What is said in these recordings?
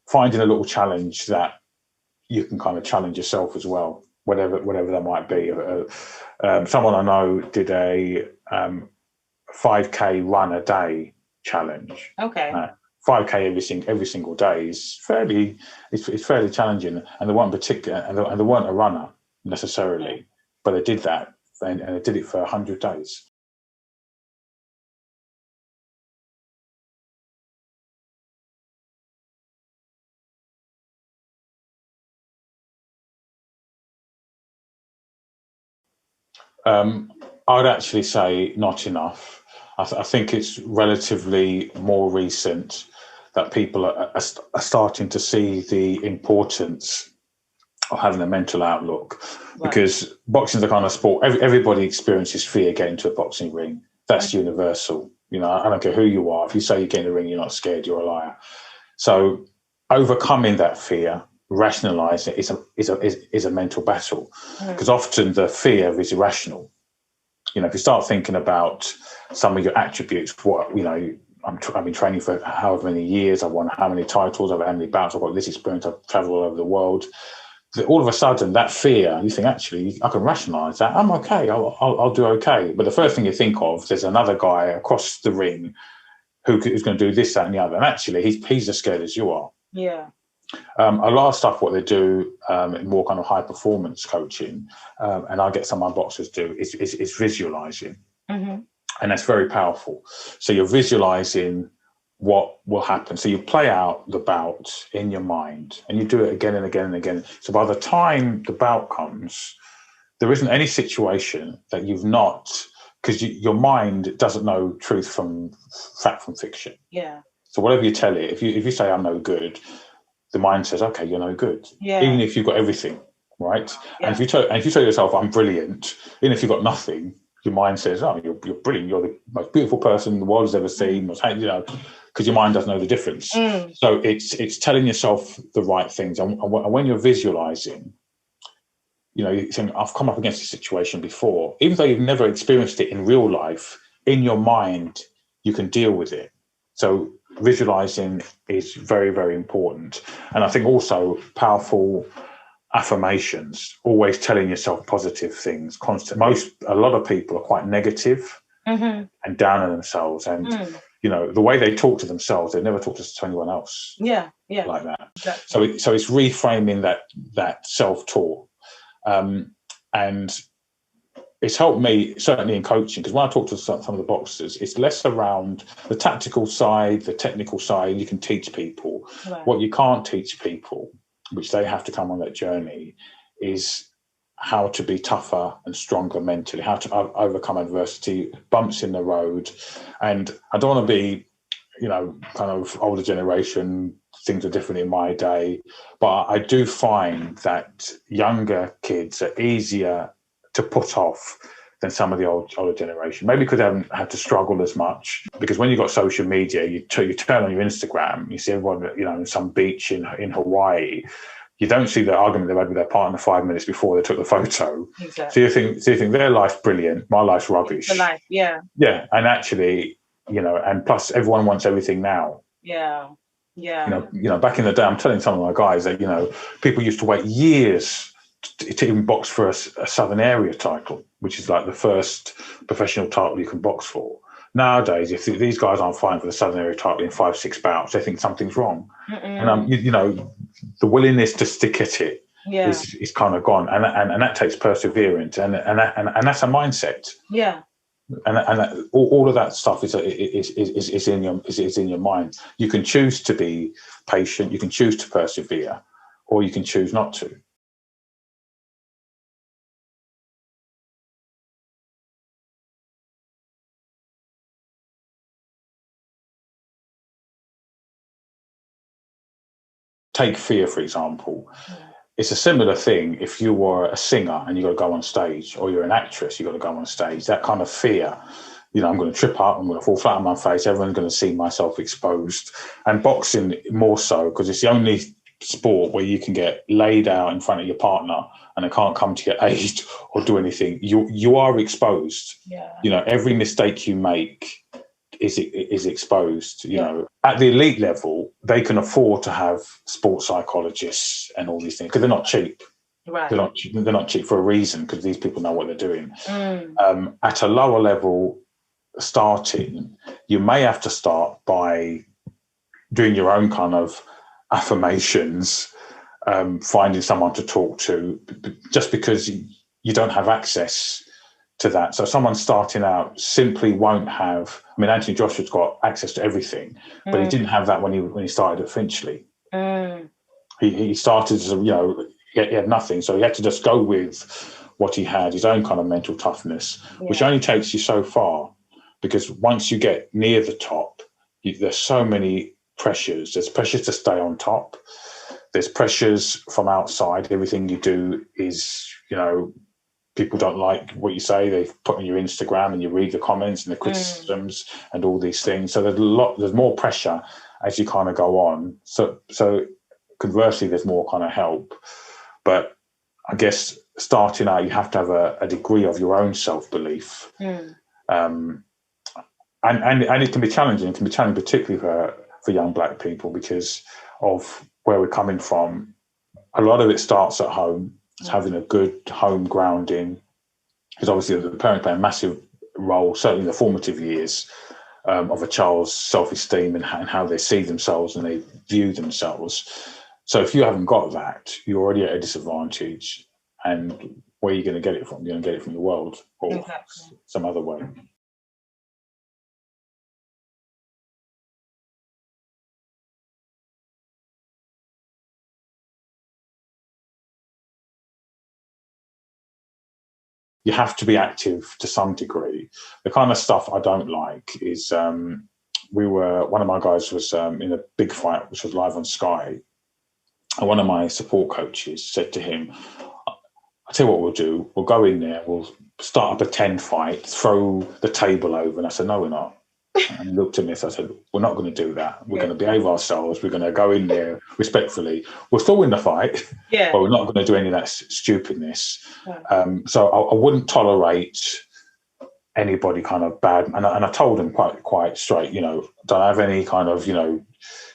finding a little challenge that you can kind of challenge yourself as well, whatever that might be. Someone I know did a 5K run a day challenge. Okay. 5K every single day is fairly challenging, and they weren't particular, and they weren't a runner necessarily, but they did that, and they did it for 100 days. I'd actually say not enough. I think it's relatively more recent that people are starting to see the importance of having a mental outlook, because boxing is the kind of sport everybody experiences fear getting to a boxing ring. That's universal. You know, I don't care who you are. If you say you get in the ring, you're not scared, you're a liar. So overcoming that fear, rationalize it, is a mental battle, because often the fear is irrational. You know, if you start thinking about some of your attributes, what, you know, I've been training for however many years, I've won how many titles, I've had how many bouts, I've got this experience, I've traveled all over the world. All of a sudden, that fear, you think, actually, I can rationalise that. I'm okay. I'll do okay. But the first thing you think of, there's another guy across the ring who's going to do this, that, and the other. And actually, he's as scared as you are. Yeah. A lot of stuff, what they do, more kind of high performance coaching, and I get some of my boxers do, is visualising. Mm-hmm. And that's very powerful. So you're visualising what will happen. So you play out the bout in your mind, and you do it again and again and again. So by the time the bout comes, there isn't any situation that you've not, because your mind doesn't know truth from fact from fiction. Yeah. So whatever you tell it, if you say I'm no good, the mind says, okay, you're no good. Yeah. Even if you've got everything, right? Yeah. And if you tell yourself I'm brilliant, even if you've got nothing, your mind says, oh, you're brilliant. You're the most beautiful person the world has ever seen. You know, because your mind doesn't know the difference. So it's telling yourself the right things. And when you're visualizing, you know, you think, I've come up against this situation before. Even though you've never experienced it in real life, in your mind, you can deal with it. So visualizing is very, very important. And I think also powerful affirmations, always telling yourself positive things. A lot of people are quite negative and down on themselves, and you know, the way they talk to themselves, they never talk to anyone else. Yeah, like that. Exactly. So it's reframing that self-talk, and it's helped me certainly in coaching, because when I talk to some of the boxers, it's less around the tactical side, the technical side. You can teach people. Right. What you can't teach people, which they have to come on that journey, is how to be tougher and stronger mentally, how to overcome adversity, bumps in the road. And I don't want to be, you know, kind of older generation, things are different in my day, but I do find that younger kids are easier to put off than some of the older generation. Maybe because they haven't had to struggle as much. Because when you've got social media, you turn on your Instagram, you see everyone, you know, on some beach in Hawaii. You don't see the argument they've had with their partner 5 minutes before they took the photo. Exactly. So you think their life's brilliant, my life's rubbish. The life, yeah. Yeah, and actually, you know, and plus everyone wants everything now. Yeah. You know, back in the day, I'm telling some of my guys that, you know, people used to wait years to even box for a Southern Area title, which is like the first professional title you can box for. Nowadays, if these guys aren't fighting for the Southern Area title in 5-6 bouts, they think something's wrong. And you know, the willingness to stick at it is kind of gone, and that takes perseverance, and that's a mindset. Yeah. And all of that stuff is in your mind. You can choose to be patient, you can choose to persevere, or you can choose not to. Take fear, for example. It's a similar thing if you were a singer and you've got to go on stage, or you're an actress, you've got to go on stage. That kind of fear, you know, I'm going to trip up, I'm going to fall flat on my face, everyone's going to see myself exposed. And boxing more so, because it's the only sport where you can get laid out in front of your partner and they can't come to your aid or do anything. You are exposed. Yeah. You know, every mistake you make, is exposed. You know, at the elite level, they can afford to have sports psychologists and all these things because they're not cheap. Right. They're not cheap for a reason, because these people know what they're doing. At a lower level, starting, you may have to start by doing your own kind of affirmations, finding someone to talk to, just because you don't have access to that. So someone starting out simply won't have. I mean, Anthony Joshua's got access to everything, but he didn't have that when he started at Finchley. He started as he had nothing, so he had to just go with what he had, his own kind of mental toughness, which only takes you so far, because once you get near the top, there's so many pressures. There's pressures to stay on top. There's pressures from outside. Everything you do is, people don't like what you say. They put on your Instagram and you read the comments and the criticisms and all these things. So there's more pressure as you kind of go on. So conversely, there's more kind of help. But I guess starting out, you have to have a degree of your own self-belief. And it can be challenging. It can be challenging, particularly for young Black people, because of where we're coming from. A lot of it starts at home. It's having a good home grounding, because obviously the parents play a massive role, certainly in the formative years, of a child's self-esteem and how they see themselves and they view themselves. So if you haven't got that, you're already at a disadvantage. And where are you going to get it from? You're going to get it from the world or some other way. You have to be active to some degree. The kind of stuff I don't like is one of my guys was in a big fight, which was live on Sky. And one of my support coaches said to him, I'll tell you what we'll do. We'll go in there, we'll start a pretend fight, throw the table over. And I said, no, we're not. And he looked at me and I said, we're not going to do that. We're going to behave ourselves. We're going to go in there respectfully. We'll still win the fight, but we're not going to do any of that stupidness. So I wouldn't tolerate anybody kind of bad. And I told him quite straight, don't have any kind of, not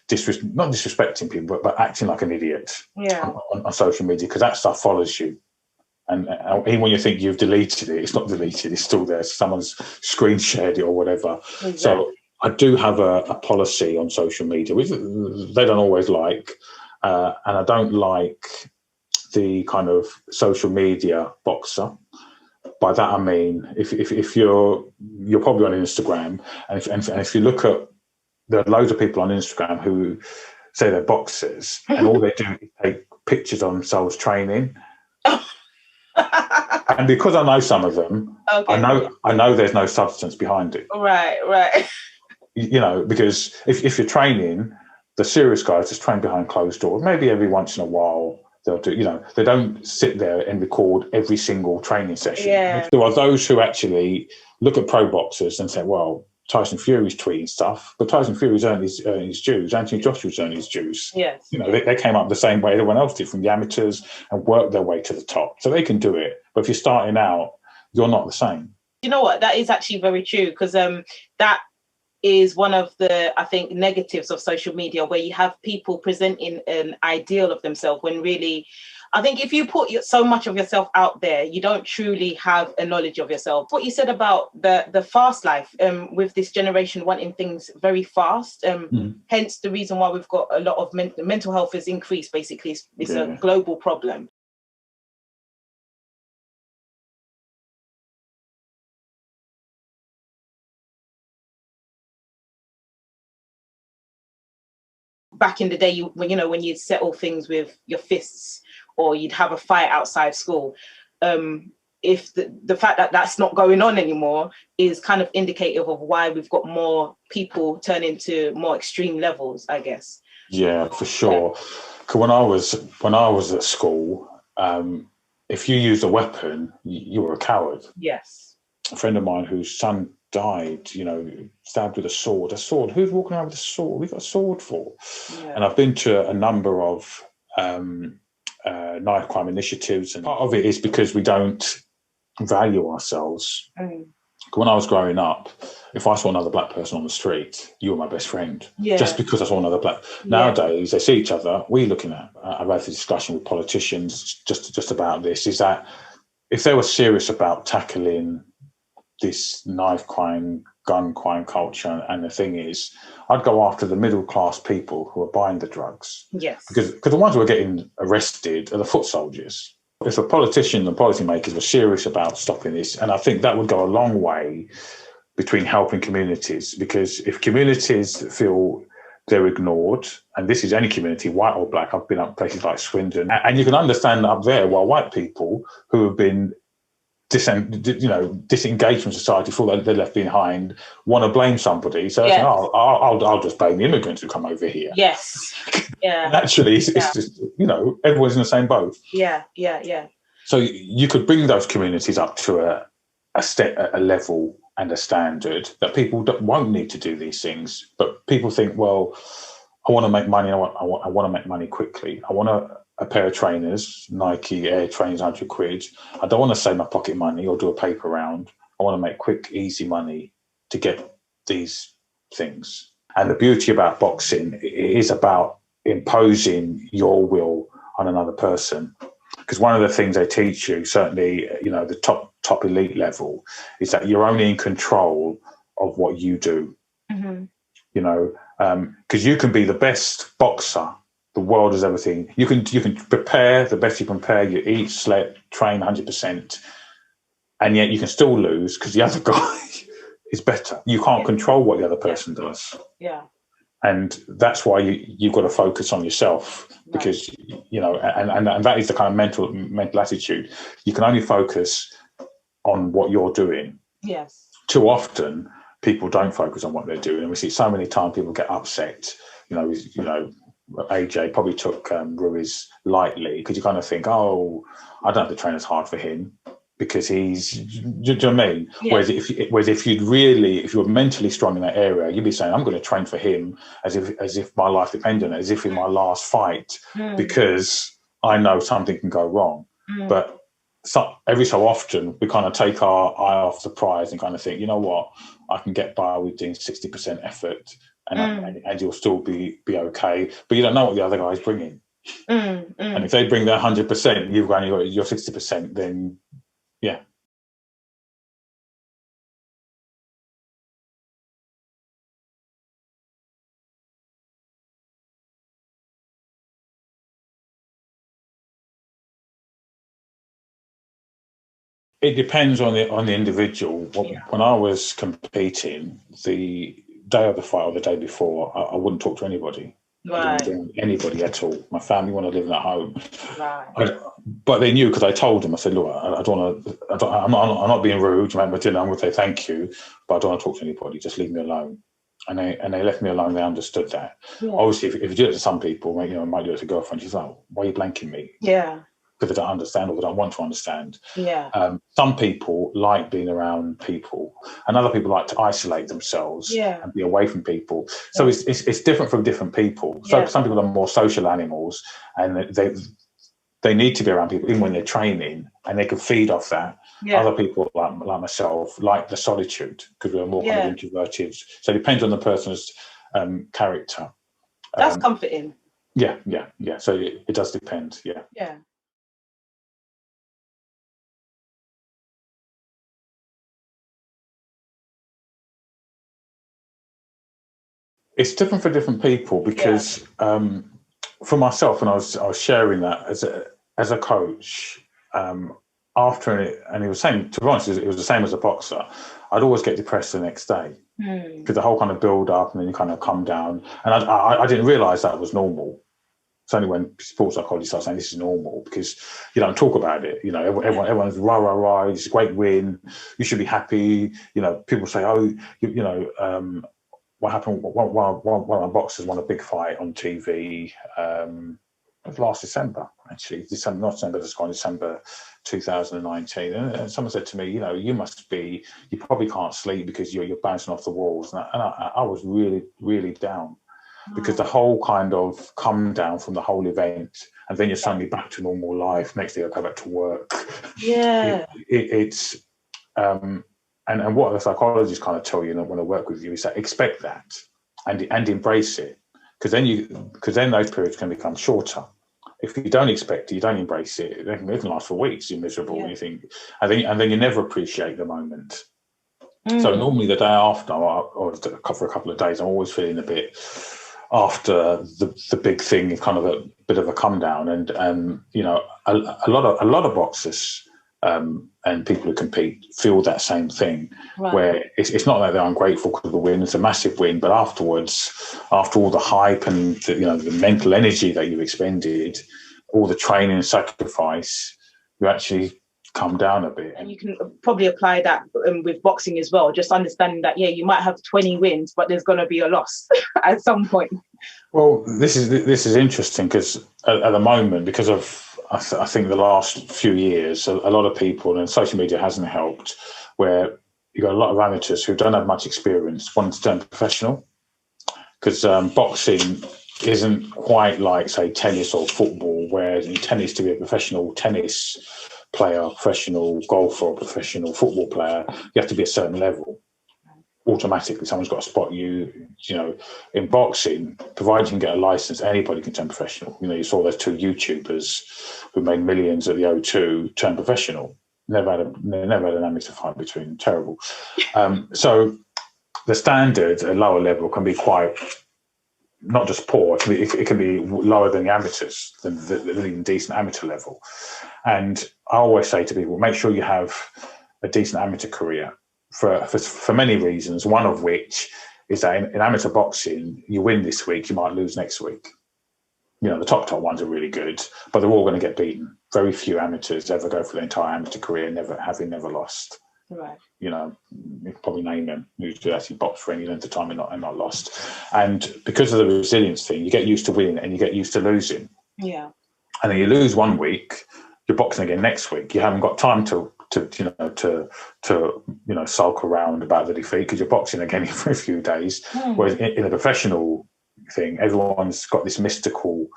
disrespecting people, but acting like an idiot on social media, because that stuff follows you. And even when you think you've deleted it, it's not deleted, it's still there. Someone's screen shared it or whatever. Exactly. So I do have a policy on social media, which they don't always like. And I don't like the kind of social media boxer. By that I mean, if you're probably on Instagram, and if you look at, there are loads of people on Instagram who say they're boxers, and all they do is take pictures of themselves training. And because I know some of them, I know there's no substance behind it. Right. Because if you're training, the serious guys just train behind closed doors. Maybe every once in a while they'll do, they don't sit there and record every single training session. Yeah. There are those who actually look at pro boxers and say, well, Tyson Fury's tweeting stuff, but Tyson Fury's earned his dues. Anthony Joshua's earned his dues. Yes. They came up the same way everyone else did, from the amateurs, and worked their way to the top. So they can do it. But if you're starting out, you're not the same. You know what? That is actually very true, because that is one of the, I think, negatives of social media, where you have people presenting an ideal of themselves when really, I think if you put so much of yourself out there, you don't truly have a knowledge of yourself. What you said about the fast life, with this generation wanting things very fast, hence the reason why we've got a lot of mental health has increased, basically. It's a global problem. Back in the day, when you'd settle things with your fists, or you'd have a fight outside school, if the fact that that's not going on anymore is kind of indicative of why we've got more people turning to more extreme levels, I guess. Yeah, for sure. Because when I was at school, if you used a weapon, you were a coward. Yes. A friend of mine whose son died, stabbed with a sword. A sword? Who's walking around with a sword? We've got a sword for. Yeah. And I've been to a number of knife crime initiatives, and part of it is because we don't value ourselves. When I was growing up, if I saw another black person on the street, you were my best friend. Yeah. Just because I saw another black. Nowadays, they see each other. We're looking at. I've had a discussion with politicians just about this. Is that if they were serious about tackling this knife crime, gun crime culture, and the thing is, I'd go after the middle class people who are buying the drugs. Yes. Because the ones who are getting arrested are the foot soldiers. If the politicians and policymakers were serious about stopping this, and I think that would go a long way between helping communities, because if communities feel they're ignored, and this is any community, white or black, I've been up places like Swindon, and you can understand up there why white people who have been disengaged from society, feel that they're left behind, want to blame somebody. So Yes. I'll just blame the immigrants who come over here. Yes. Yeah. And actually, it's just, everyone's in the same boat. Yeah. So you could bring those communities up to a level and a standard that people won't need to do these things. But people think, well, I want to make money. I want to make money quickly. I want a pair of trainers, Nike Air Trainers, £100. I don't want to save my pocket money or do a paper round. I want to make quick, easy money to get these things. And the beauty about boxing is about imposing your will on another person. Because one of the things they teach you, certainly, the top elite level, is that you're only in control of what you do. Mm-hmm. Because you can be the best boxer the world has ever seen. You can prepare the best you can prepare. You eat, sleep, train 100%, and yet you can still lose because the other guy is better. You can't control what the other person does. Yeah. And that's why you've got to focus on yourself, because and that is the kind of mental attitude. You can only focus on what you're doing. Yes. Too often, people don't focus on what they're doing, and we see so many times people get upset. AJ probably took Ruiz lightly because you kind of think, oh, I don't have to train as hard for him because he's. Do you know what I mean? Yeah. Whereas if you were mentally strong in that area, you'd be saying, I'm going to train for him as if my life depended on it, as if in my last fight, because I know something can go wrong. But every so often we kind of take our eye off the prize and kind of think, you know what, I can get by with doing 60% effort. And you'll still be okay, but you don't know what the other guy's bringing. And if they bring their 100%, you've got your 60%. Then, yeah. It depends on the individual. When I was competing, the day of the fight or the day before, I wouldn't talk to anybody. Right. I didn't want anybody at all. My family wanted living at home. Right. But they knew, because I told them, I said, look, I'm not being rude. I'm going to say thank you, but I don't want to talk to anybody. Just leave me alone. And they left me alone. They understood that. Yeah. Obviously, if you do it to some people, might do it to a girlfriend. She's like, why are you blanking me? Yeah. Because they don't understand or they don't want to understand. Yeah. Some people like being around people, and other people like to isolate themselves and be away from people. So it's different from different people. So some people are more social animals, and they need to be around people even when they're training, and they can feed off that. Yeah. Other people like myself like the solitude because we're more kind of introverted. So it depends on the person's character. That's comforting. Yeah. So it does depend. Yeah. Yeah. It's different for different people because for myself, when I was sharing that as a coach, after it, and he was saying, to be honest, it was the same as a boxer. I'd always get depressed the next day because the whole kind of build up and then you kind of come down, and I didn't realise that was normal. It's only when sports psychology starts saying this is normal, because you don't talk about it. Everyone's rah, it's a great win. You should be happy. People say, oh, what happened? One of my boxers won a big fight on TV. It was last December, actually. Not December, just gone December 2019. And someone said to me, you probably can't sleep because you're bouncing off the walls. And I was really, really down because the whole kind of come down from the whole event, and then you're suddenly back to normal life. Next day I go back to work. Yeah. It's and And what the psychologists kind of tell you and want to work with you is that expect that and embrace it, because then those periods can become shorter. If you don't expect it, you don't embrace it, it can last for weeks. You're miserable, and you think, and then you never appreciate the moment. So normally the day after, or for a couple of days, I'm always feeling a bit, after the big thing, kind of a bit of a come down. And you know, a lot of boxers and people who compete feel that same thing, where it's not that they're ungrateful because of the win. It's a massive win, but afterwards, after all the hype and the mental energy that you've expended, all the training and sacrifice, you actually come down a bit. And you can probably apply that with boxing as well, just understanding that you might have 20 wins, but there's going to be a loss at some point. Well, this is interesting, because at the moment, because of I think the last few years, a lot of people, and social media hasn't helped, where you've got a lot of amateurs who don't have much experience wanting to turn professional, because boxing isn't quite like, say, tennis or football, where in tennis, to be a professional tennis player, professional golfer, or professional football player, you have to be a certain level. Automatically, someone's got to spot you. In boxing, provided you can get a license, anybody can turn professional. You saw those two YouTubers who made millions at the O2 turn professional. Never had an amateur fight between them. Terrible. So the standard at lower level can be quite, not just poor, it can be lower than the amateurs, than the even decent amateur level. And I always say to people, make sure you have a decent amateur career for many reasons, one of which is that in amateur boxing, you win this week, you might lose next week. The top ones are really good, but they're all going to get beaten. Very few amateurs ever go for their entire amateur career having never lost. Right. You can probably name them who actually boxed for any length of time and not lost. And because of the resilience thing, you get used to winning and you get used to losing. Yeah. And then you lose one week, you're boxing again next week. You haven't got time to sulk around about the defeat, because you're boxing again for a few days. Whereas in a professional thing, everyone's got this mystical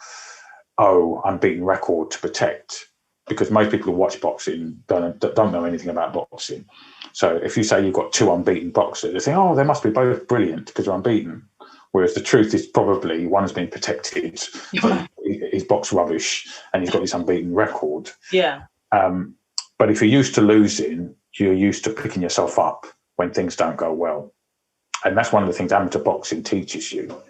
unbeaten record to protect, because most people who watch boxing don't know anything about boxing. So if you say you've got two unbeaten boxers, they think, they must be both brilliant because they're unbeaten. Whereas the truth is probably one's been protected, but he's boxed rubbish and he's got this unbeaten record. Yeah. But if you're used to losing, you're used to picking yourself up when things don't go well. And that's one of the things amateur boxing teaches you,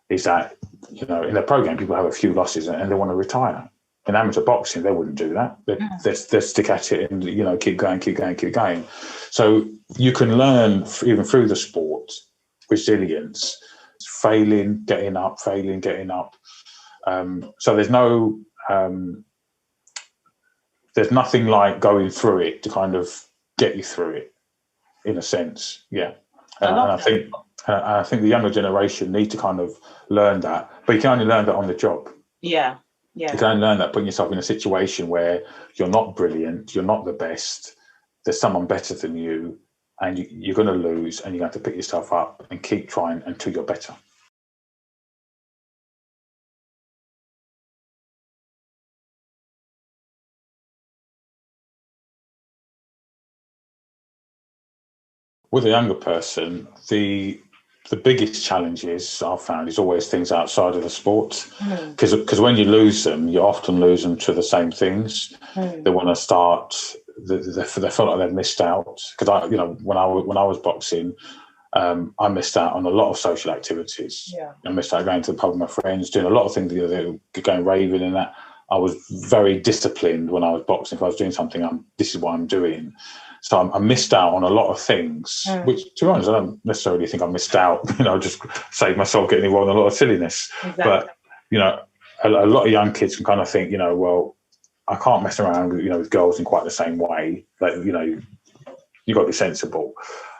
is that, in a pro game, people have a few losses and they want to retire. In amateur boxing, they wouldn't do that. They'd stick at it and, keep going. So you can learn, even through the sport, resilience, failing, getting up. So there's nothing like going through it to kind of get you through it, in a sense. Yeah. And I think the younger generation need to kind of learn that, but you can only learn that on the job. Yeah. You can only learn that putting yourself in a situation where you're not brilliant, you're not the best, there's someone better than you, and you're going to lose, and you have to pick yourself up and keep trying until you're better. With a younger person, the biggest challenges I've found is always things outside of the sport, because when you lose them, you often lose them to the same things. They want to start. They feel like they've missed out, because when I was boxing, I missed out on a lot of social activities. Yeah. I missed out going to the pub with my friends, doing a lot of things, going raving and that. I was very disciplined when I was boxing. If I was doing something, this is what I'm doing. So I missed out on a lot of things, which, to be honest, I don't necessarily think I missed out. Just saved myself getting involved in a lot of silliness. Exactly. But, a lot of young kids can kind of think, well, I can't mess around, with girls in quite the same way. Like, you got to be sensible.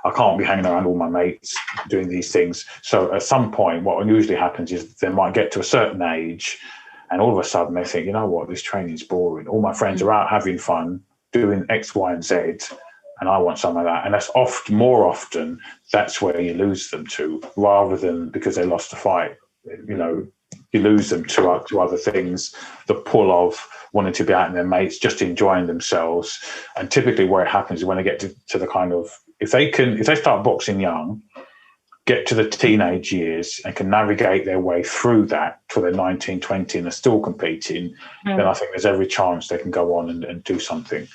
I can't be hanging around all my mates doing these things. So at some point, what usually happens is they might get to a certain age, and all of a sudden they think, this training's boring. All my friends are out having fun, doing X, Y, and Z, and I want some of that. And that's more often, that's where you lose them to, rather than because they lost a fight. You lose them to other things, the pull of wanting to be out in their mates, just enjoying themselves. And typically where it happens is when they get to the kind of if they start boxing young, get to the teenage years and can navigate their way through that till they're 19, 20 and are still competing, then I think there's every chance they can go on and do something.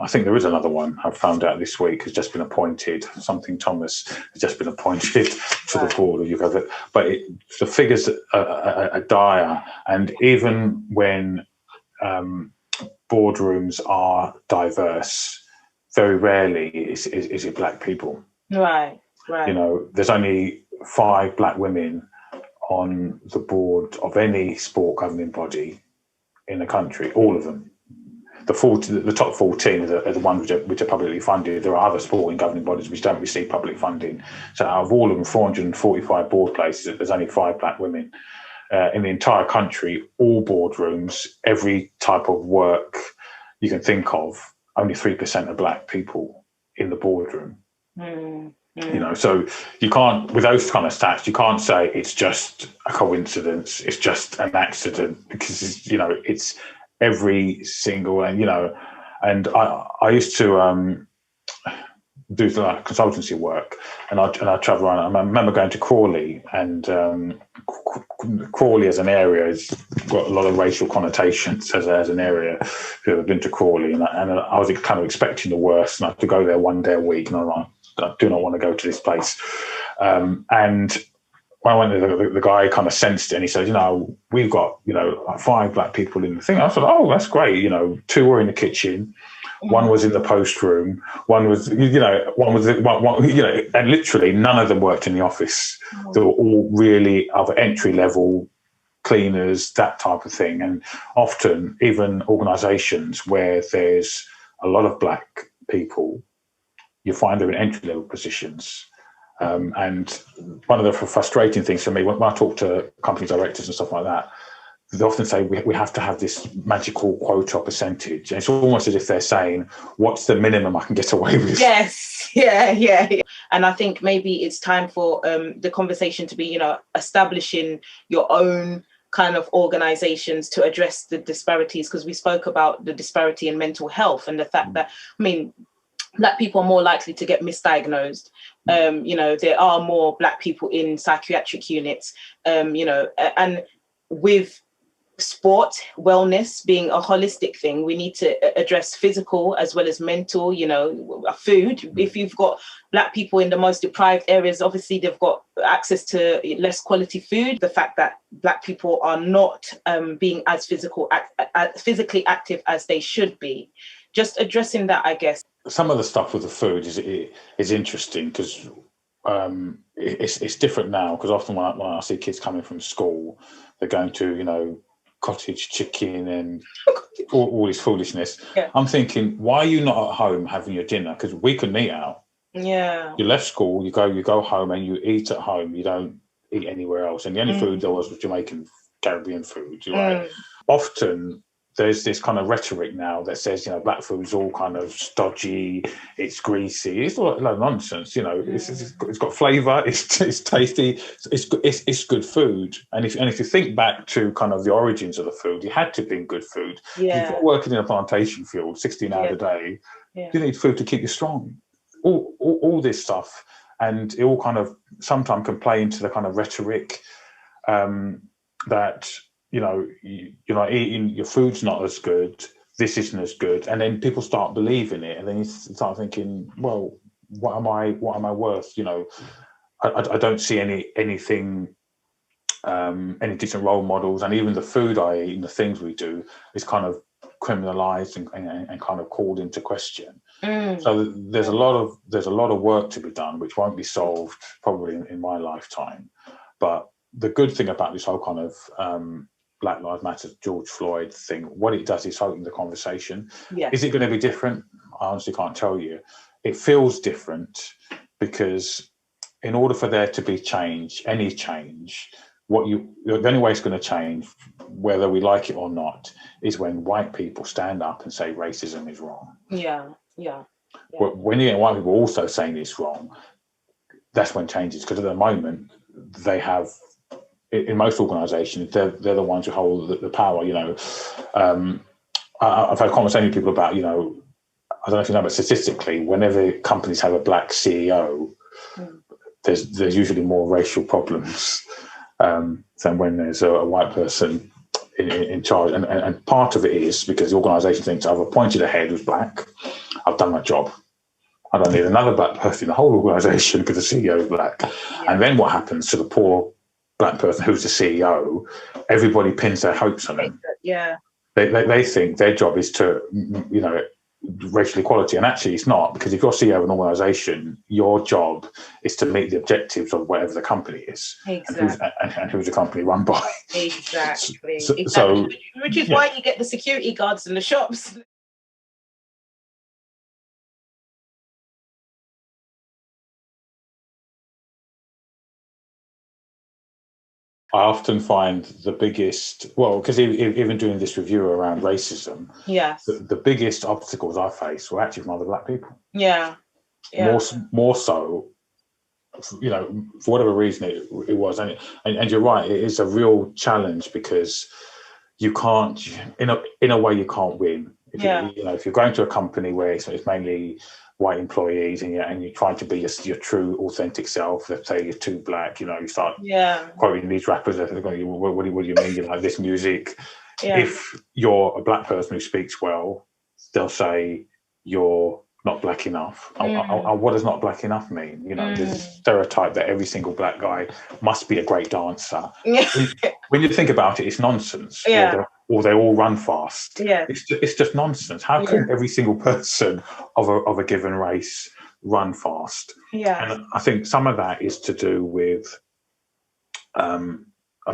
I think there is another one I've found out this week has just been appointed. Something Thomas has just been appointed to the board. But the figures are dire, and even when boardrooms are diverse, very rarely is it black people. Right. There's only 5 black women on the board of any sport governing body in the country, all of them. The top 14 are the ones which are publicly funded. There are other sporting governing bodies which don't receive public funding. So out of all of them, 445 board places, there's only 5 black women. In the entire country, all boardrooms, every type of work you can think of, only 3% of black people in the boardroom. So you can't, with those kind of stats, you can't say it's just a coincidence, it's just an accident, because it's every single, and I used to do consultancy work, and I travel around. I remember going to Crawley, and Crawley as an area has got a lot of racial connotations as an area. Who have been to Crawley, and I was kind of expecting the worst, and I had to go there one day a week, and I do not want to go to this place. And when I went there, the guy kind of sensed it, and he said, we've got, 5 black people in the thing. I thought, oh, that's great. 2 were in the kitchen, 1 was in the post room, 1 was, and literally none of them worked in the office. They were all really other entry level cleaners, that type of thing. And often even organisations where there's a lot of black people, you find they're in entry level positions. And one of the frustrating things for me, when I talk to company directors and stuff like that, they often say we have to have this magical quota or percentage. And it's almost as if they're saying, what's the minimum I can get away with? Yes, yeah. And I think maybe it's time for the conversation to be, establishing your own kind of organizations to address the disparities, because we spoke about the disparity in mental health and the fact that, black people are more likely to get misdiagnosed. There are more black people in psychiatric units, and with sport, wellness being a holistic thing, we need to address physical as well as mental, food. If you've got black people in the most deprived areas, obviously they've got access to less quality food. The fact that black people are not being as physically active as they should be. Just addressing that, I guess. Some of the stuff with the food is interesting, because it's different now, because often when I see kids coming from school, they're going to, cottage chicken and all this foolishness. Yeah. I'm thinking, why are you not at home having your dinner? Because we can eat out. Yeah. You left school, you go home and you eat at home. You don't eat anywhere else. And the only food there was Jamaican, Caribbean food. Right? Often there's this kind of rhetoric now that says, black food's all kind of stodgy, it's greasy, it's all like nonsense. It's got flavour, it's tasty, it's good food. And if you think back to kind of the origins of the food, it had to be good food. Yeah. If you're working in a plantation field 16 hours a day, you need food to keep you strong. All this stuff, and it all kind of sometimes can play into the kind of rhetoric that. You're not eating, your food's not as good, this isn't as good, and then people start believing it, and then you start thinking, well, what am I worth? I don't see anything, any decent role models, and even the food I eat and the things we do is kind of criminalized and kind of called into question. So there's a lot of work to be done, which won't be solved probably in my lifetime. But the good thing about this whole kind of Black Lives Matter, George Floyd thing, what it does is open the conversation. Yeah. Is it going to be different? I honestly can't tell you. It feels different because in order for there to be any change, the only way it's going to change, whether we like it or not, is when white people stand up and say racism is wrong. Yeah. But when you get white people also saying it's wrong, that's when changes, because at the moment they have, in most organisations, they're the ones who hold the power. I've had conversations with people about, I don't know if you know, but statistically, whenever companies have a black CEO, there's usually more racial problems than when there's a white person in charge. And part of it is because the organisation thinks, I've appointed a head who's black, I've done my job. I don't need another black person in the whole organisation because the CEO is black. Yeah. And then what happens to the poor black person who's the CEO? Everybody pins their hopes on him. Yeah. They think their job is to, racial equality, and actually it's not, because if you're CEO of an organisation, your job is to meet the objectives of whatever the company is. Exactly. And who's the company run by. Exactly. So, which is why you get the security guards in the shops. I often find the biggest, because even doing this review around racism, yes, the biggest obstacles I faced were actually from other black people. Yeah. More so, for whatever reason it was, and you're right, it is a real challenge because you can't, in a way, you can't win. If you're going to a company where it's mainly white employees and you're trying to be your true authentic self, let's say you're too black, you start quoting these rappers that are going, what do you mean, you like this music? If you're a black person who speaks well, they'll say you're not black enough. What does not black enough mean? There's a stereotype that every single black guy must be a great dancer. When you think about it, it's nonsense. Or they all run fast. It's just nonsense. How can every single person of a given race run fast? And I think some of that is to do with a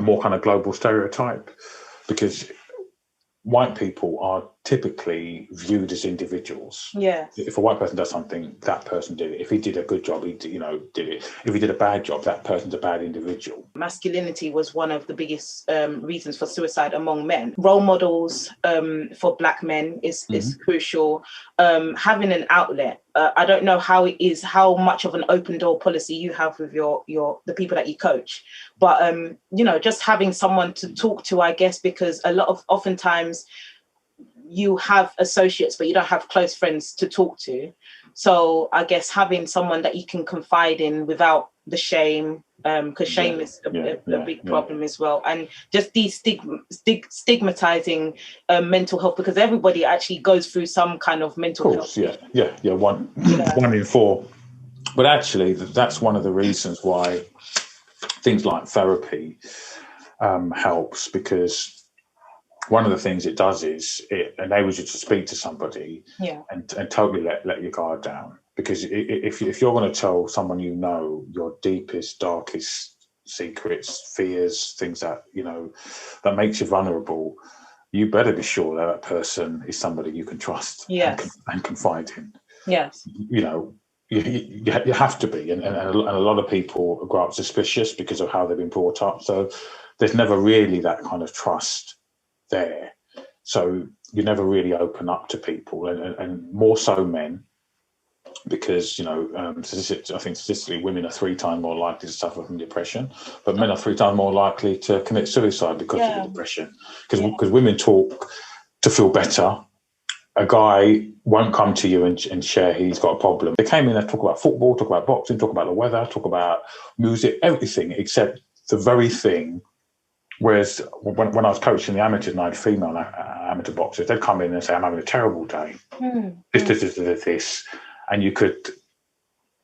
more kind of global stereotype, because white people are typically viewed as individuals. If a white person does something, that person did it. If he did a good job, he did it. If he did a bad job, that person's a bad individual. Masculinity was one of the biggest reasons for suicide among men. Role models for black men is crucial. Having an outlet. I don't know how much of an open door policy you have with the people that you coach, but just having someone to talk to, I guess, because oftentimes you have associates, but you don't have close friends to talk to. So I guess having someone that you can confide in without the shame, because shame is a big problem as well. And just stigmatizing mental health, because everybody actually goes through some kind of mental health. One in four. But actually, that's one of the reasons why things like therapy helps, because one of the things it does is it enables you to speak to somebody and totally let your guard down. Because if you're going to tell someone your deepest, darkest secrets, fears, things that that makes you vulnerable, you better be sure that person is somebody you can trust and confide in. You have to be, and a lot of people grow up suspicious because of how they've been brought up. So there's never really that kind of trust there. So you never really open up to people, and more so men, because I think statistically women are 3 times more likely to suffer from depression, but men are 3 times more likely to commit suicide because of the depression. Because women talk to feel better. A guy won't come to you and share he's got a problem. They came in and talk about football, talk about boxing, talk about the weather, talk about music, everything except the very thing. Whereas when I was coaching the amateurs and I had female amateur boxers, they'd come in and say, I'm having a terrible day. This. And you could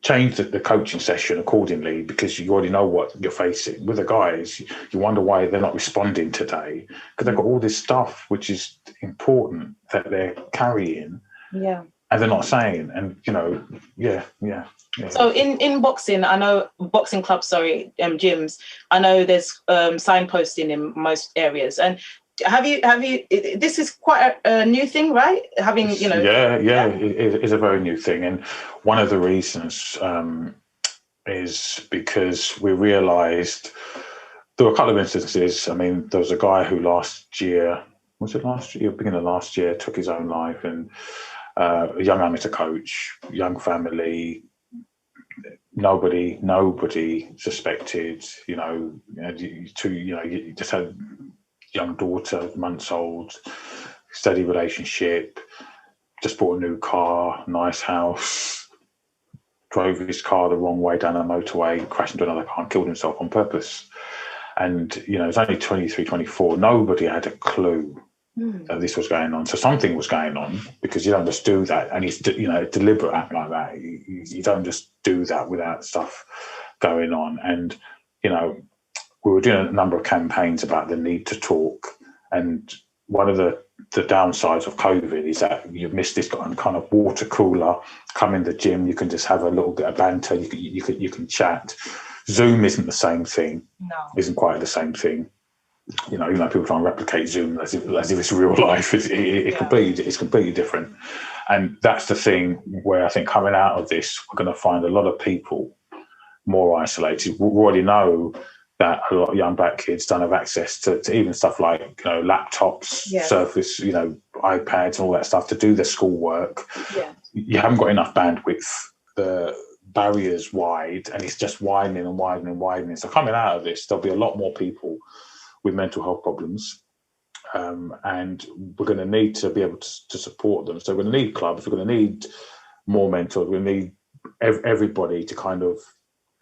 change the coaching session accordingly, because you already know what you're facing. With the guys, you wonder why they're not responding today, because they've got all this stuff which is important that they're carrying. And they're not saying, and So in boxing, I know boxing clubs, gyms, I know there's signposting in most areas. And have you this is quite a new thing, right? Having it is a very new thing, and one of the reasons is because we realized there were a couple of instances. I mean, there was a guy who beginning of last year, took his own life, and a young amateur coach, young family, nobody suspected. You just had a young daughter, months old, steady relationship, just bought a new car, nice house, drove his car the wrong way down a motorway, crashed into another car and killed himself on purpose. And, it's only 23, 24. Nobody had a clue that this was going on. So something was going on, because you don't just do that. And it's, a deliberate act like that. You don't just do that without stuff going on. And, we were doing a number of campaigns about the need to talk. And one of the downsides of COVID is that you've missed this kind of water cooler. Come in the gym, you can just have a little bit of banter. You can chat. Zoom isn't the same thing. No, isn't quite the same thing. People try and replicate Zoom as if it's real life. It's completely different. And that's the thing where I think coming out of this, we're going to find a lot of people more isolated. We already know that a lot of young black kids don't have access to even stuff like laptops, Surface, iPads, and all that stuff to do their schoolwork. Yeah. You haven't got enough bandwidth. The barriers wide, and it's just widening and widening and widening. So coming out of this, there'll be a lot more people with mental health problems, and we're going to need to be able to support them. So we're going to need clubs. We're going to need more mentors. We need everybody to kind of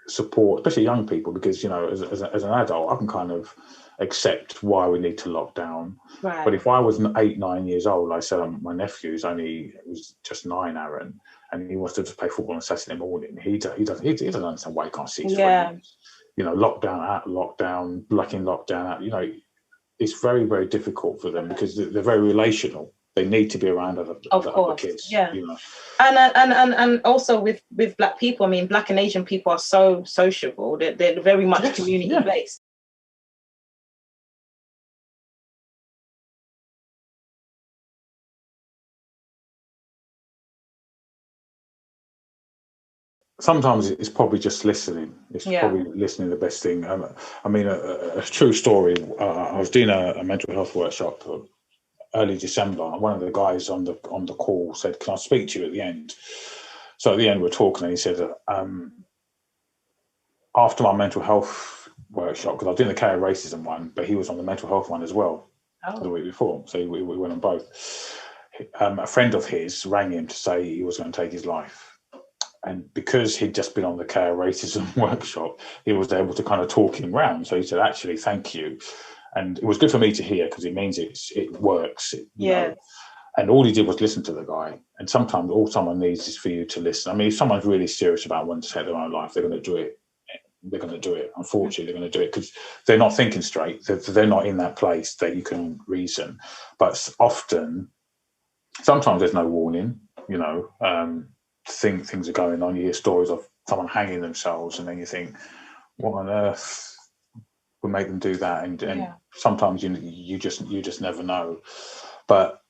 support, especially young people, because as an adult, I can kind of accept why we need to lock down. Right. But if I was 8, 9 years old, I said my nephew was just 9, Aaron, and he wants to just play football on Saturday morning. He doesn't understand why he can't see his friends. Lockdown, out, lockdown, black in lockdown, out. It's very, very difficult for them because they're very relational. They need to be around other kids. Yeah. And also with black people, I mean, black and Asian people are so sociable. They're very much community based. Sometimes it's probably just listening. It's probably listening the best thing. I mean, a true story. I was doing a mental health workshop early December, and one of the guys on the call said, "Can I speak to you at the end?" So at the end, we're talking, and he said, after my mental health workshop, because I was doing the counter racism one, but he was on the mental health one as well the week before, so we went on both. A friend of his rang him to say he was going to take his life. And because he'd just been on the care racism workshop, he was able to kind of talk him round. So he said, "Actually, thank you." And it was good for me to hear, because it means it works. You know? And all he did was listen to the guy. And sometimes all someone needs is for you to listen. I mean, if someone's really serious about wanting to take their own life, they're going to do it. They're going to do it. Unfortunately, they're going to do it because they're not thinking straight. They're not in that place that you can reason. But sometimes there's no warning, things are going on. You hear stories of someone hanging themselves, and then you think, what on earth would make them do that? And sometimes you just never know. But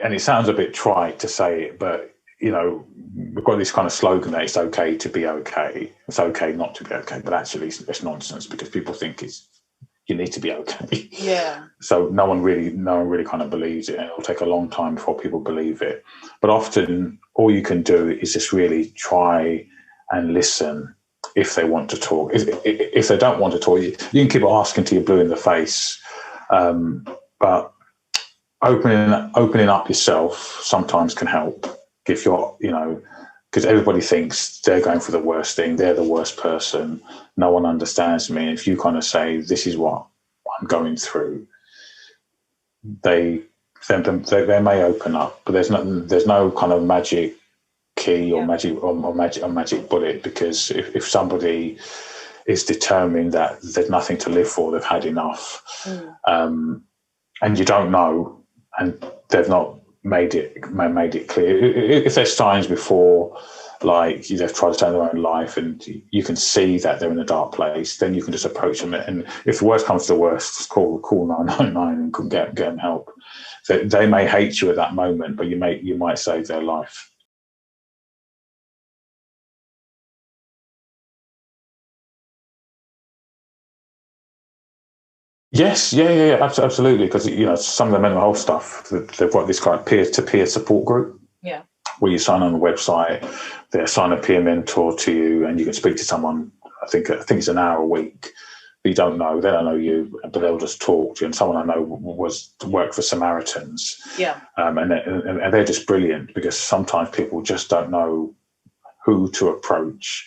and it sounds a bit trite to say it, but we've got this kind of slogan that it's okay to be okay. It's okay not to be okay, but actually it's nonsense, because people think you need to be okay. Yeah. So no one really kind of believes it, and it'll take a long time before people believe it. But often all you can do is just really try and listen if they want to talk. If they don't want to talk, you can keep asking till you're blue in the face. But opening up yourself sometimes can help. If you're, because everybody thinks they're going for the worst thing, they're the worst person, no one understands me. And if you kind of say, "This is what I'm going through," they may open up, but there's no kind of magic key or magic bullet, because if somebody is determined that there's nothing to live for, they've had enough, and you don't know, and they've not made it clear. If there's signs before, like they've tried to take their own life, and you can see that they're in a dark place, then you can just approach them. And if the worst comes to the worst, just call 999 and can get them help. They may hate you at that moment, but you might save their life. Yes, yeah, absolutely. Because some of the mental health stuff, they've got this kind of peer-to-peer support group. Yeah. where you sign on the website, they assign a peer mentor to you, and you can speak to someone. I think it's an hour a week. But you don't know, they don't know you, but they'll just talk to you. And someone I know was to work for Samaritans, and they're just brilliant, because sometimes people just don't know who to approach.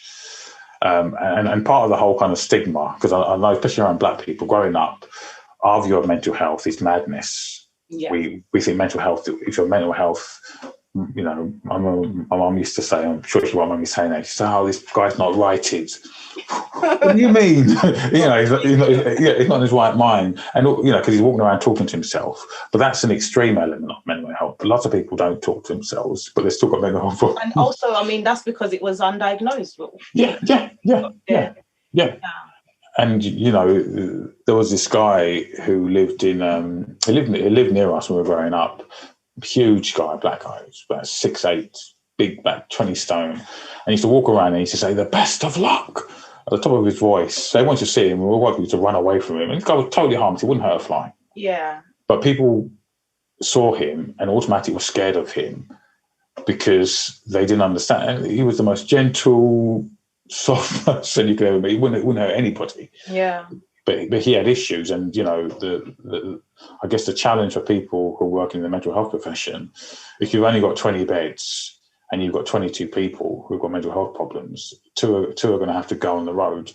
And part of the whole kind of stigma, because I know, especially around black people growing up, our view of mental health is madness. Yeah. We think mental health, if your mental health, you know, my mum used to say, I'm sure she won't mind me saying that, she said, oh, this guy's not righted. What do you mean? You know, he's not in his right mind. And, you know, because he's walking around talking to himself. But that's an extreme element of mental health. Lots of people don't talk to themselves, but they've still got mental health problems. And also, I mean, that's because it was undiagnosed. Yeah. And, you know, there was this guy who lived in, he lived near us when we were growing up. Huge guy, black guy, about 6'8", big back, 20 stone. And he used to walk around and he used to say, the best of luck, at the top of his voice. So they wanted to see him, and we were wanting to run away from him. And this guy was totally harmless, he wouldn't hurt a fly. Yeah. But people saw him and automatically were scared of him because they didn't understand. He was the most gentle, soft person you could ever meet. He wouldn't hurt anybody. Yeah. But he had issues, and you know, I guess the challenge for people who work in the mental health profession, if you've only got 20 beds and you've got 22 people who've got mental health problems, two are going to have to go on the road.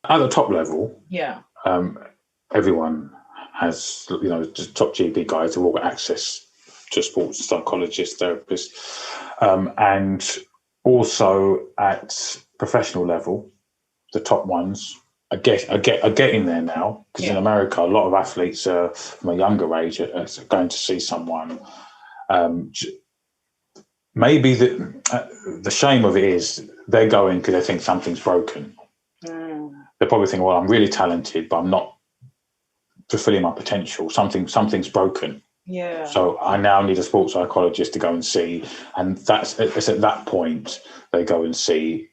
At the top level, everyone has, you know, the top GP guys who all got access to sports psychologists, therapists, and also at professional level, the top ones are getting there now, because in America, a lot of athletes from a younger age are going to see someone. Maybe the shame of it is they're going because they think something's broken. They probably think, well, I'm really talented, but I'm not fulfilling my potential. Something's broken. Yeah. So I now need a sports psychologist to go and see, and it's at that point they go and see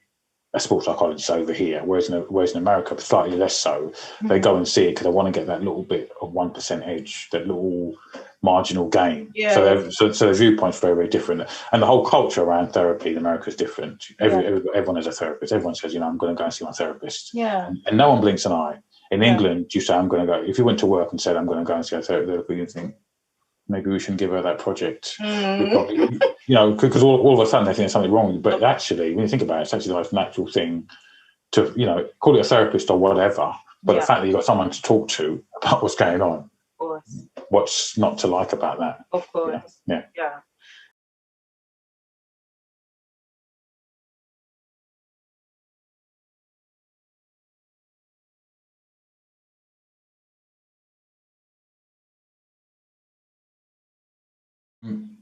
a sports psychologist over here, whereas in America, slightly less so, they go and see it because they want to get that little bit of 1% edge, that little marginal gain. Yeah. So their viewpoint's very, very different. And the whole culture around therapy in America is different. Everyone has a therapist. Everyone says, you know, I'm going to go and see my therapist. Yeah. And no one blinks an eye. In England, you say, I'm going to go. If you went to work and said, I'm going to go and see a therapist, you think, maybe we shouldn't give her that project. Probably, you know, because all of a sudden they think there's something wrong. But actually, when you think about it, it's actually the most natural thing to, you know, call it a therapist or whatever. But the fact that you've got someone to talk to about what's going on, of course. What's not to like about that? Of course. Yeah.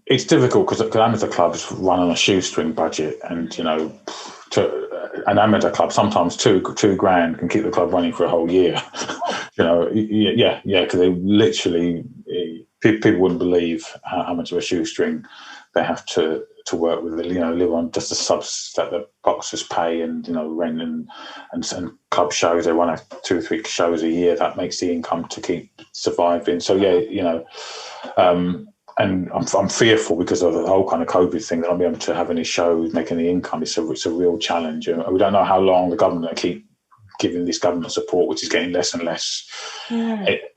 It's difficult because amateur clubs run on a shoestring budget, and you know, an amateur club sometimes two grand can keep the club running for a whole year. You know, because they literally people wouldn't believe how much of a shoestring they have to work with. You know, live on just the subs that the boxers pay, and you know, rent and club shows. They run 2 or 3 shows a year. That makes the income to keep surviving. So you know. And I'm fearful because of the whole kind of COVID thing that I'll be able to have any shows, make any income. It's a real challenge. We don't know how long the government will keep giving this government support, which is getting less and less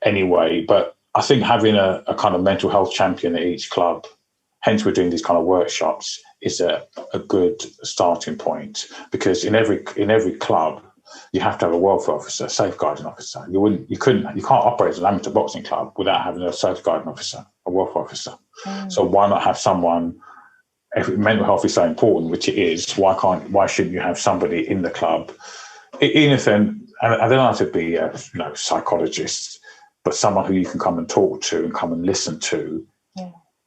anyway. But I think having a kind of mental health champion at each club, hence we're doing these kind of workshops, is a good starting point, because in every club, you have to have a welfare officer, safeguarding officer. You can't operate as an amateur boxing club without having a safeguarding officer, a welfare officer. So why not have someone? If mental health is so important, which it is, why shouldn't you have somebody in the club, even if and they don't have to be a psychologist, but someone who you can come and talk to and come and listen to.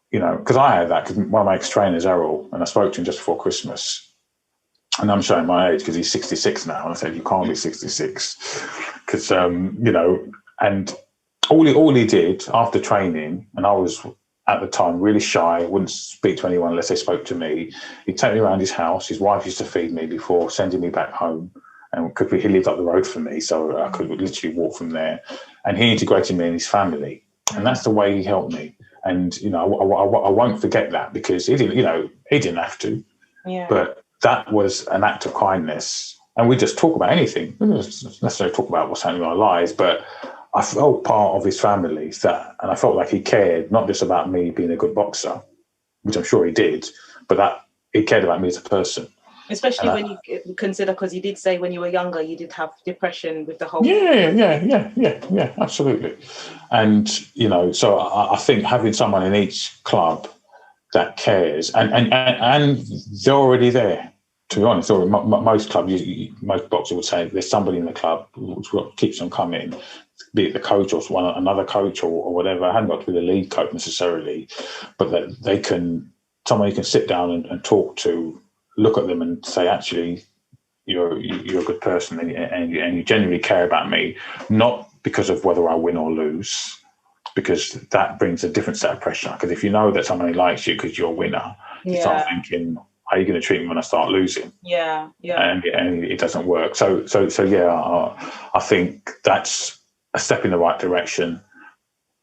You know, because I had that, because one of my ex-trainers, Errol, and I spoke to him just before Christmas. And I'm showing my age because he's 66 now. And I said, you can't be 66. Because, you know, and all he did after training, and I was at the time really shy, wouldn't speak to anyone unless they spoke to me. He'd take me around his house. His wife used to feed me before sending me back home. And he lived up the road from me, so I could literally walk from there. And he integrated me in his family. And that's the way he helped me. And I won't forget that, because he didn't have to, but that was an act of kindness. And we just talk about anything. We don't necessarily talk about what's happening in our lives, but I felt part of his family, and I felt like he cared, not just about me being a good boxer, which I'm sure he did, but that he cared about me as a person. Especially when you consider, because you did say when you were younger, you did have depression with the whole. Yeah, absolutely. And, so I think having someone in each club that cares, and they're already there, to be honest. Or most clubs, most boxers would say there's somebody in the club which keeps them coming, be it the coach or another coach or whatever. I haven't got to be the lead coach necessarily, but that someone you can sit down and talk to, look at them and say, actually, you're a good person, and you genuinely care about me, not because of whether I win or lose, because that brings a different set of pressure. Because if you know that somebody likes you because you're a winner, you start thinking, how are you going to treat me when I start losing? Yeah. And it doesn't work. So I think that's a step in the right direction,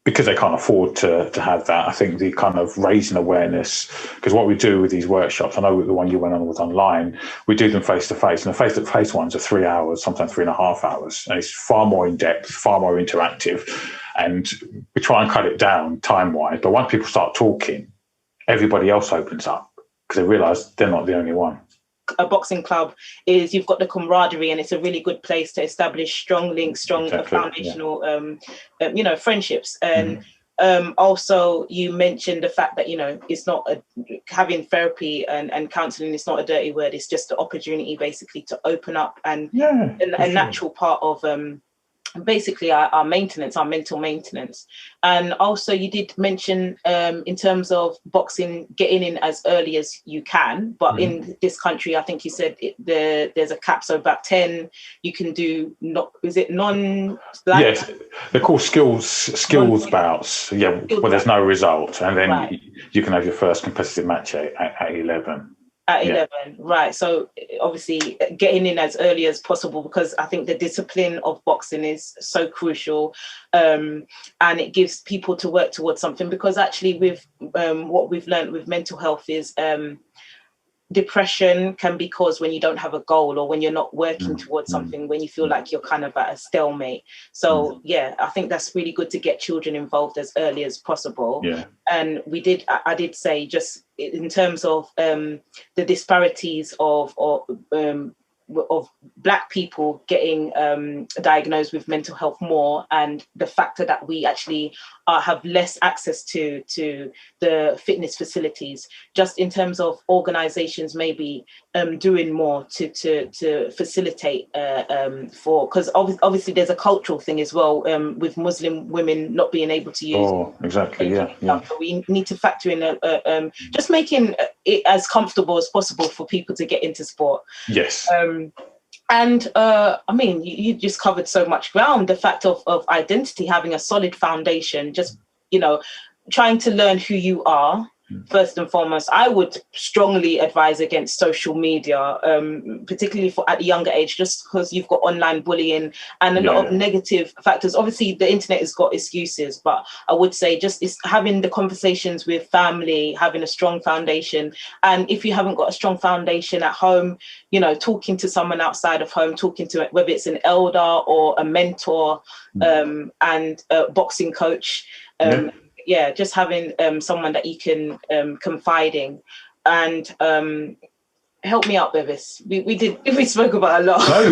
because they can't afford to have that. I think the kind of raising awareness, because what we do with these workshops, I know the one you went on was online, we do them face to face, and the face to face ones are 3 hours, sometimes 3.5 hours, and it's far more in depth, far more interactive, and we try and cut it down time wise. But once people start talking, everybody else opens up, because they realise they're not the only one. A boxing club is, you've got the camaraderie, and it's a really good place to establish strong links, foundational, friendships. And also, you mentioned the fact that it's not having therapy and counselling is not a dirty word. It's just the opportunity, basically, to open up, and a natural part of basically our maintenance, our mental maintenance. And also, you did mention in terms of boxing, getting in as early as you can, but in this country, I think you said there's a cap, so about 10 you can do. Yes, they're called skills bouts, where there's no result, and then you can have your first competitive match at 11. At 11, right. So obviously getting in as early as possible, because I think the discipline of boxing is so crucial, and it gives people to work towards something. Because actually, with what we've learned with mental health is depression can be caused when you don't have a goal, or when you're not working towards something, when you feel like you're kind of at a stalemate. So I think that's really good to get children involved as early as possible. And I did say, just in terms of the disparities of Black people getting diagnosed with mental health more, and the factor that we actually have less access to the fitness facilities, just in terms of organizations maybe doing more to facilitate because obviously there's a cultural thing as well, with Muslim women not being able to use So we need to factor in just making it as comfortable as possible for people to get into sport. And I mean, you just covered so much ground. The fact of identity, having a solid foundation, just trying to learn who you are first and foremost. I would strongly advise against social media, particularly at a younger age, just because you've got online bullying and a lot of negative factors. Obviously, the internet has got excuses, but I would say just having the conversations with family, having a strong foundation. And if you haven't got a strong foundation at home, talking to someone outside of home, talking to whether it's an elder or a mentor, and a boxing coach. Just having someone that you can confide in. And help me out, Bevis. We spoke about a lot. No,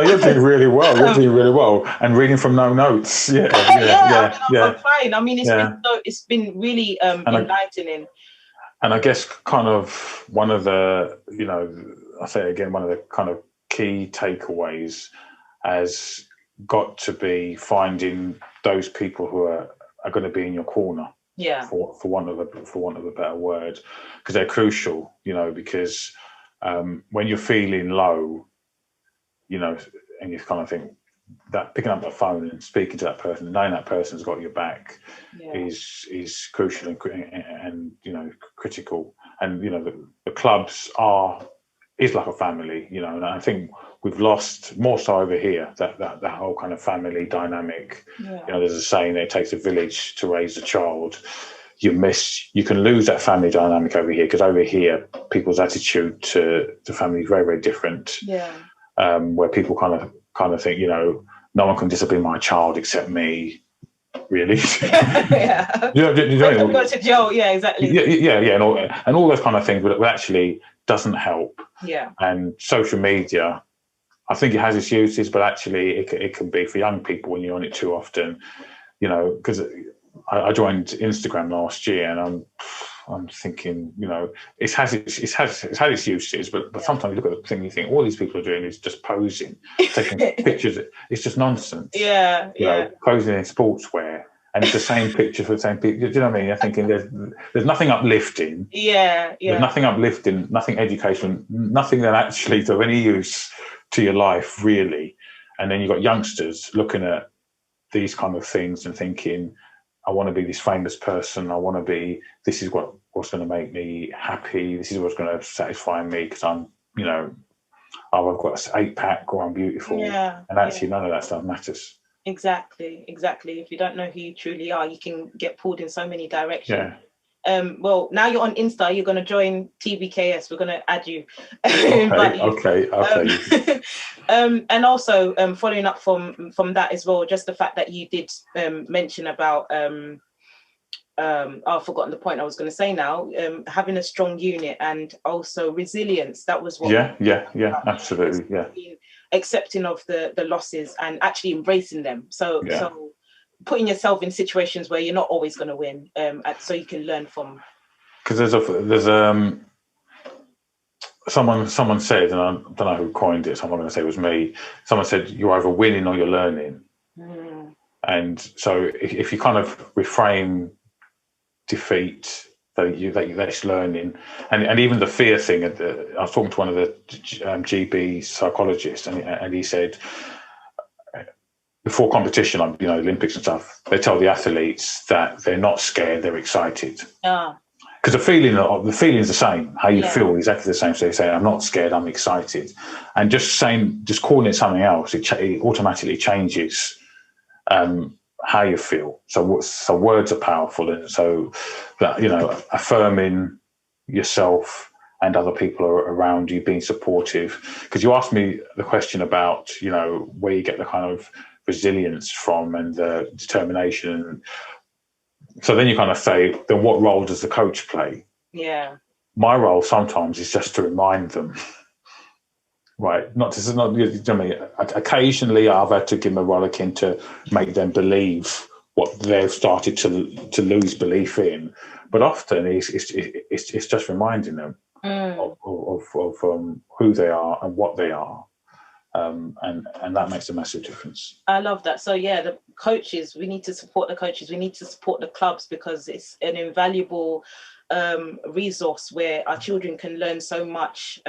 you're doing really well. You're doing really well, and reading from no notes. I'm fine. I mean, it's been really enlightening. And I guess kind of one of the, I say again, one of the kind of key takeaways has got to be finding those people who are going to be in your corner, for want of a better word, because they're crucial, because when you're feeling low, and you kind of think that picking up the phone and speaking to that person, knowing that person's got your back, is crucial and critical. And the clubs is like a family, and I think we've lost more so over here that whole kind of family dynamic. There's a saying that it takes a village to raise a child. you can lose that family dynamic over here, because over here people's attitude to family is very, very different. Yeah. Where people kind of think, no one can discipline my child except me. Really? Yeah. Go to jail. Yeah, exactly. Yeah, and all those kind of things, but actually doesn't help. Yeah. And social media, I think it has its uses, but actually it can be for young people when you're on it too often. Because I joined Instagram last year, and I'm thinking, it has its uses, but sometimes you look at the thing and you think all these people are doing is just posing, taking pictures. It's just nonsense. Yeah, posing in sportswear, and it's the same picture for the same people. Do you know what I mean? You're thinking there's nothing uplifting. Yeah. There's nothing uplifting, nothing educational, nothing that actually is of any use to your life, really. And then you've got youngsters looking at these kind of things and thinking, I want to be this famous person. I want to be, this is what's going to make me happy. This is what's going to satisfy me, because I'm, I've got an 8-pack, or I'm beautiful. Yeah. And actually none of that stuff matters. Exactly. If you don't know who you truly are, you can get pulled in so many directions. Yeah. Well, now you're on Insta, you're going to join TBKS. We're going to add you. Okay. And also, following up from that as well, just the fact that you did mention about, I've forgotten the point I was going to say now, having a strong unit and also resilience. That was what. Yeah, absolutely. Yeah. Accepting of the losses and actually embracing them. So putting yourself in situations where you're not always going to win, so you can learn from. Because there's someone said, and I don't know who coined it, so I'm not going to say it was me. Someone said, you're either winning or you're learning. And so if you kind of reframe defeat, that's learning, and even the fear thing. I was talking to one of the GB psychologists, and he said, before competition, like Olympics and stuff, they tell the athletes that they're not scared, they're excited. Because the feeling is the same. How you feel is exactly the same. So they say, I'm not scared, I'm excited. And just calling it something else, it automatically changes how you feel. So words are powerful, and so that affirming yourself and other people around you, being supportive. Because you asked me the question about where you get the kind of resilience from and the determination. So then you kind of say, then what role does the coach play? Yeah. My role sometimes is just to remind them. Right, occasionally I've had to give them a rollicking to make them believe what they've started to lose belief in, but often it's just reminding them of who they are and what they are, and that makes a massive difference. I love that. So the coaches, we need to support the coaches, we need to support the clubs, because it's an invaluable resource where our children can learn so much.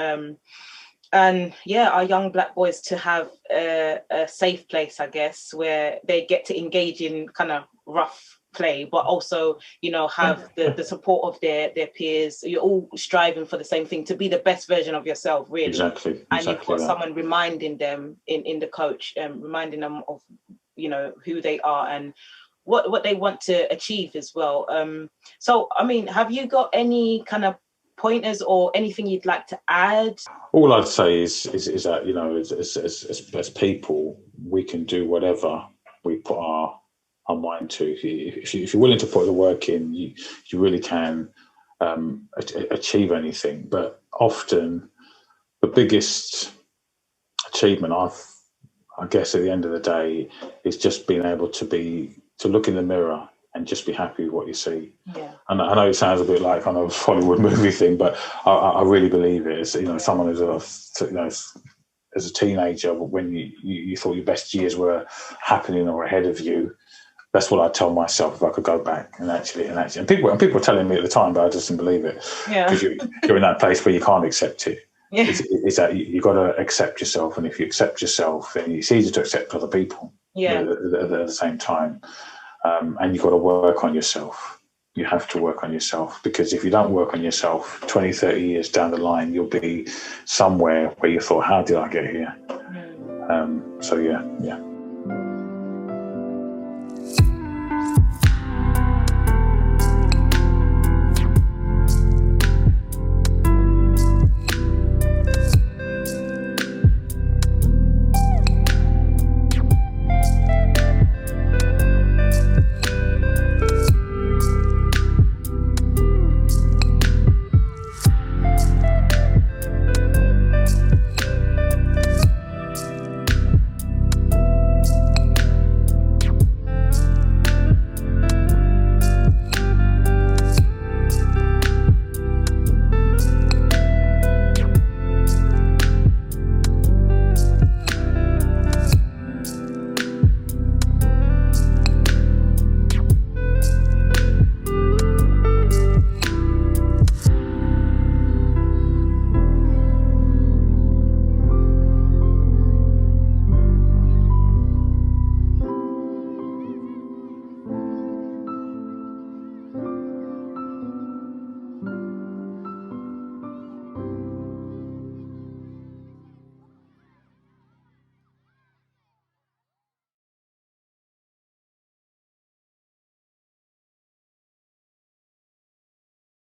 And our young Black boys to have a safe place, I guess, where they get to engage in kind of rough play, but also, have the support of their peers. You're all striving for the same thing, to be the best version of yourself, really. Exactly. And you've got someone reminding them in the coach, reminding them of, who they are and what they want to achieve as well. So, I mean, have you got any kind of pointers or anything you'd like to add? All I'd say is that as people, we can do whatever we put our mind to. If you're willing to put the work in, you really can achieve anything. But often, the biggest achievement I guess at the end of the day is just being able to look in the mirror and just be happy with what you see. Yeah. And I know it sounds a bit like kind of Hollywood movie thing, but I really believe it. It's, someone who's as a teenager, when you thought your best years were happening or ahead of you, that's what I'd tell myself if I could go back and actually. And people were telling me at the time, but I just didn't believe it. Yeah. Because you're in that place where you can't accept it. Yeah. It's that you've got to accept yourself, and if you accept yourself, then it's easy to accept other people. Yeah. At the same time. And you've got to work on yourself. You have to work on yourself, because if you don't work on yourself, 20, 30 years down the line, you'll be somewhere where you thought, how did I get here? So, yeah.